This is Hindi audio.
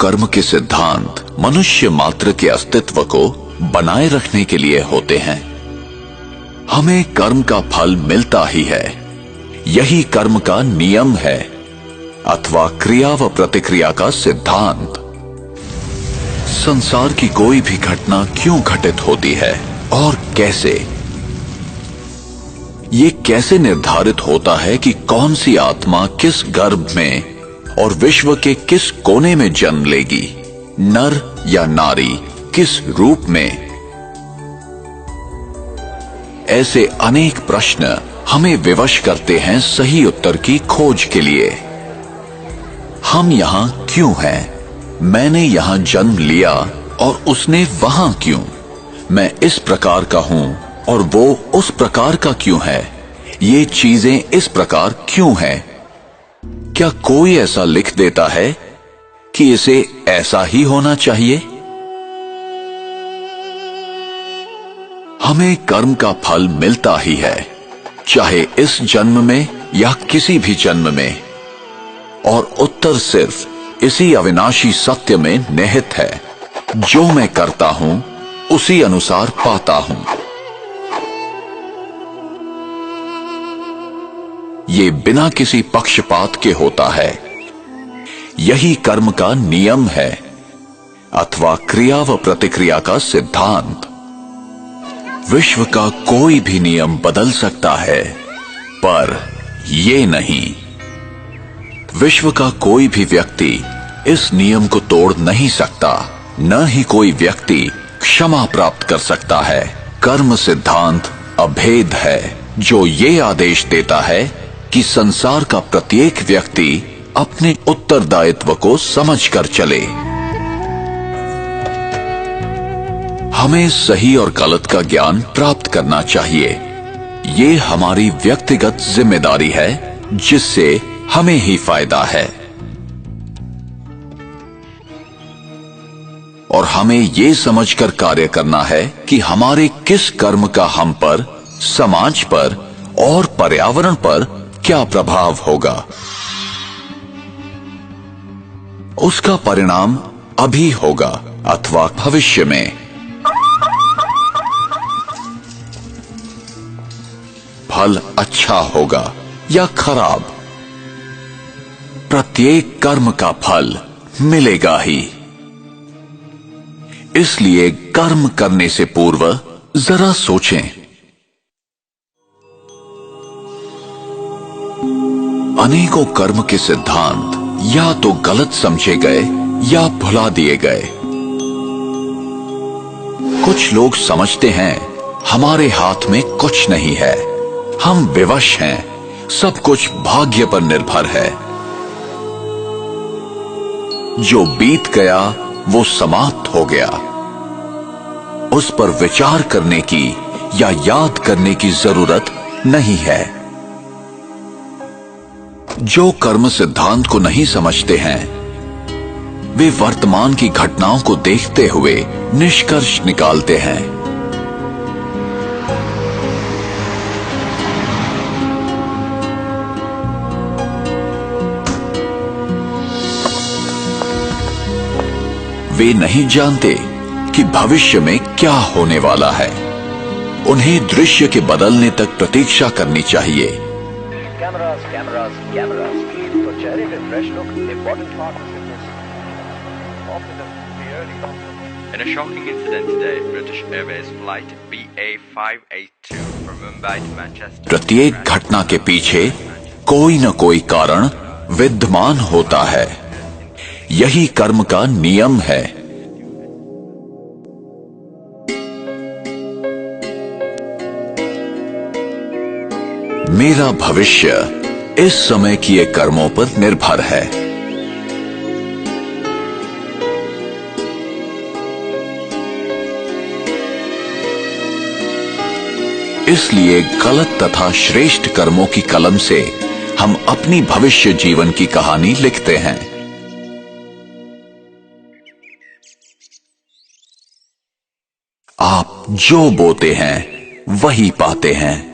कर्म के सिद्धांत मनुष्य मात्र के अस्तित्व को बनाए रखने के लिए होते हैं। हमें कर्म का फल मिलता ही है, यही कर्म का नियम है अथवा क्रिया व प्रतिक्रिया का सिद्धांत। संसार की कोई भी घटना क्यों घटित होती है और कैसे, ये कैसे निर्धारित होता है कि कौन सी आत्मा किस गर्भ में और विश्व के किस कोने में जन्म लेगी, नर या नारी, किस रूप में। ऐसे अनेक प्रश्न हमें विवश करते हैं सही उत्तर की खोज के लिए। हम यहां क्यों हैं? मैंने यहां जन्म लिया और उसने वहां क्यों? मैं इस प्रकार का हूं और वो उस प्रकार का क्यों है? ये चीजें इस प्रकार क्यों हैं? क्या कोई ऐसा लिख देता है कि इसे ऐसा ही होना चाहिए? हमें कर्म का फल मिलता ही है, चाहे इस जन्म में या किसी भी जन्म में, और उत्तर सिर्फ इसी अविनाशी सत्य में निहित है, जो मैं करता हूं उसी अनुसार पाता हूं। ये बिना किसी पक्षपात के होता है, यही कर्म का नियम है अथवा क्रिया व प्रतिक्रिया का सिद्धांत। विश्व का कोई भी नियम बदल सकता है, पर ये नहीं। विश्व का कोई भी व्यक्ति इस नियम को तोड़ नहीं सकता, न ही कोई व्यक्ति क्षमा प्राप्त कर सकता है। कर्म सिद्धांत अभेद है, जो ये आदेश देता है कि संसार का प्रत्येक व्यक्ति अपने उत्तरदायित्व को समझकर चले। हमें सही और गलत का ज्ञान प्राप्त करना चाहिए। ये हमारी व्यक्तिगत जिम्मेदारी है, जिससे हमें ही फायदा है। और हमें ये समझकर कार्य करना है कि हमारे किस कर्म का हम पर, समाज पर और पर्यावरण पर क्या प्रभाव होगा। उसका परिणाम अभी होगा अथवा भविष्य में। फल अच्छा होगा या खराब, प्रत्येक कर्म का फल मिलेगा ही। इसलिए कर्म करने से पूर्व जरा सोचें। अनेकों कर्म के सिद्धांत या तो गलत समझे गए या भुला दिए गए। कुछ लोग समझते हैं हमारे हाथ में कुछ नहीं है, हम विवश हैं, सब कुछ भाग्य पर निर्भर है। जो बीत गया वो समाप्त हो गया, उस पर विचार करने की या याद करने की जरूरत नहीं है। जो कर्म सिद्धांत को नहीं समझते हैं, वे वर्तमान की घटनाओं को देखते हुए निष्कर्ष निकालते हैं। वे नहीं जानते कि भविष्य में क्या होने वाला है। उन्हें दृश्य के बदलने तक प्रतीक्षा करनी चाहिए। Cameras, cameras, cameras. For cherry with fresh look, important part of fitness. Officers, the early doctor. In a shocking incident today, British Airways flight BA582 from Mumbai to Manchester. प्रत्येक घटना के पीछे कोई न कोई कारण विद्यमान होता है, यही कर्म का नियम है। मेरा भविष्य इस समय किए कर्मों पर निर्भर है। इसलिए गलत तथा श्रेष्ठ कर्मों की कलम से हम अपनी भविष्य जीवन की कहानी लिखते हैं। आप जो बोते हैं वही पाते हैं।